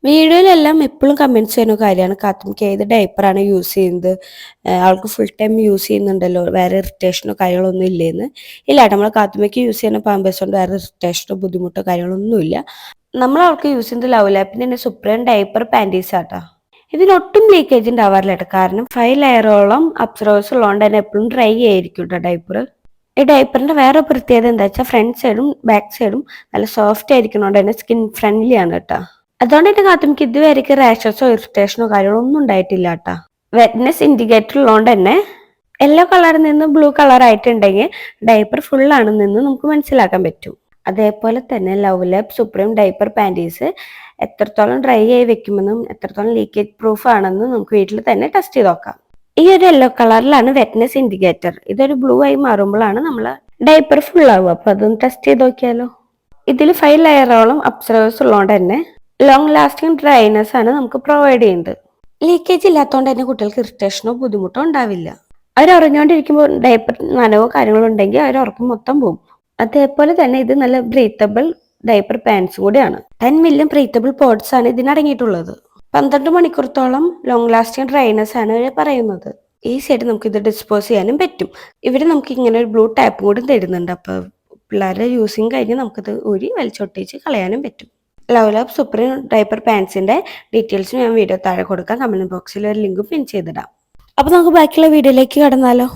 വീഡിയോയിലെല്ലാം എപ്പോഴും കമൻറ്റ്സ് ചെയ്യുന്ന കാര്യമാണ് കാത്തുമിക്ക് ഏത് ഡയപ്പറാണ് യൂസ് ചെയ്യുന്നത്, ആൾക്ക് ഫുൾ ടൈം യൂസ് ചെയ്യുന്നുണ്ടല്ലോ, വേറെ ഇറിറ്റേഷനോ കാര്യങ്ങളൊന്നും ഇല്ലേന്ന്. ഇല്ല, നമ്മൾ കാത്തുമിക്ക് യൂസ് ചെയ്യുന്ന പാമ്പേഴ്സ് കൊണ്ട് വേറെ ഇറിറ്റേഷനോ ബുദ്ധിമുട്ടോ കാര്യങ്ങളൊന്നുമില്ല. നമ്മൾ അവൾക്ക് യൂസ് ചെയ്യുന്നത് ലവ് ലാപ്പിൻ്റെ തന്നെ സുപ്രീം ഡയപ്പർ പാൻറ്റീസ് ആട്ടാ. ഇതിനൊട്ടും ലീക്കേജ് ഉണ്ടാവാറില്ല കേട്ടോ, കാരണം 5 ലെയറോളം അബ്സർവേഴ്സ് ഉള്ളതുകൊണ്ട് തന്നെ എപ്പോഴും ഡ്രൈ ആയിരിക്കും കേട്ടോ ഡയപ്പർ. ഈ ഡയപ്പറിന്റെ വേറെ പ്രത്യേകത എന്താ വെച്ചാൽ ഫ്രണ്ട് സൈഡും ബാക്ക് സൈഡും നല്ല സോഫ്റ്റ് ആയിരിക്കുന്നതുകൊണ്ട് തന്നെ സ്കിൻ ഫ്രണ്ട്ലി ആണ് കേട്ടോ. അതുകൊണ്ട് തന്നെ കാത്തുമിക്ക് ഇതുവരെയ്ക്ക് റാഷസോ ഇറിറ്റേഷനോ കാര്യങ്ങളോ ഒന്നും ഉണ്ടായിട്ടില്ല കേട്ടോ. വെറ്റ്നെസ് ഇൻഡിക്കേറ്റർ ഉള്ളതുകൊണ്ട് തന്നെ യെല്ലോ കളറിൽ നിന്ന് ബ്ലൂ കളർ ആയിട്ടുണ്ടെങ്കിൽ ഡയപ്പർ ഫുൾ ആണെന്ന് നമുക്ക് മനസ്സിലാക്കാൻ പറ്റും. അതേപോലെ തന്നെ love Lab Supreme diaper panties എത്രത്തോളം ഡ്രൈ ആയി വെക്കുമെന്നും എത്രത്തോളം ലീക്കേജ് പ്രൂഫ് ആണെന്നും നമുക്ക് വീട്ടിൽ തന്നെ ടെസ്റ്റ് ചെയ്ത് നോക്കാം. ഈ ഒരു യെല്ലോ കളറിലാണ് വെറ്റ്നെസ് ഇൻഡിക്കേറ്റർ. ഇതൊരു ബ്ലൂ ആയി മാറുമ്പോഴാണ് നമ്മൾ ഡയപ്പർ ഫുൾ ആവുക. അപ്പൊ അതൊന്ന് ടെസ്റ്റ് ചെയ്ത് നോക്കിയാലോ. ഇതിൽ 5 ലെയറോളം അബ്സർവേഴ്സ് ഉള്ളതുകൊണ്ട് തന്നെ ലോങ് ലാസ്റ്റിംഗ് ഡ്രൈനെസ് ആണ് നമുക്ക് പ്രൊവൈഡ് ചെയ്യുന്നത്. ലീക്കേജ് ഇല്ലാത്തതുകൊണ്ട് തന്നെ കുട്ടികൾക്ക് ഇറിറ്റേഷനോ ബുദ്ധിമുട്ടോ ഉണ്ടാവില്ല. അവർ ഉറങ്ങിക്കൊണ്ടിരിക്കുമ്പോൾ ഡയപ്പർ നനവോ കാര്യങ്ങളോ ഉണ്ടെങ്കിൽ അവർ ഉറക്കം മൊത്തം പോകും. അതേപോലെ തന്നെ ഇത് നല്ല ബ്രീത്തബിൾ ഡയപ്പർ പാൻസ് കൂടിയാണ്. 10 മില്യൺ ബ്രീത്തബിൾ പോഡ്സ് ആണ് ഇതിനടങ്ങിയിട്ടുള്ളത്. 12 മണിക്കൂറത്തോളം ലോങ് ലാസ്റ്റിംഗ് ഡ്രൈനെസ് ആണ് ഇവർ പറയുന്നത്. ഈസി ആയിട്ട് നമുക്ക് ഇത് ഡിസ്പോസ് ചെയ്യാനും പറ്റും. ഇവർ നമുക്ക് ഇങ്ങനെ ഒരു ബ്ലൂ ടാപ്പ് കൂടി തരുന്നുണ്ട്. അപ്പോൾ പിള്ളേരുടെ യൂസിങ് കഴിഞ്ഞ് നമുക്കിത് ഊരി വലിച്ചൊട്ടിച്ച് കളയാനും പറ്റും. ലവ് ലാബ് സുപ്രീം ഡയപ്പർ പാൻസിന്റെ ഡീറ്റെയിൽസ് ഞാൻ വീഡിയോ താഴെ കൊടുക്കാം. കമന്റ് ബോക്സിൽ ഒരു ലിങ്ക് പിൻ ചെയ്തിടാം. അപ്പോൾ നമുക്ക് ബാക്കിയുള്ള വീഡിയോയിലേക്ക് കടന്നാലോ.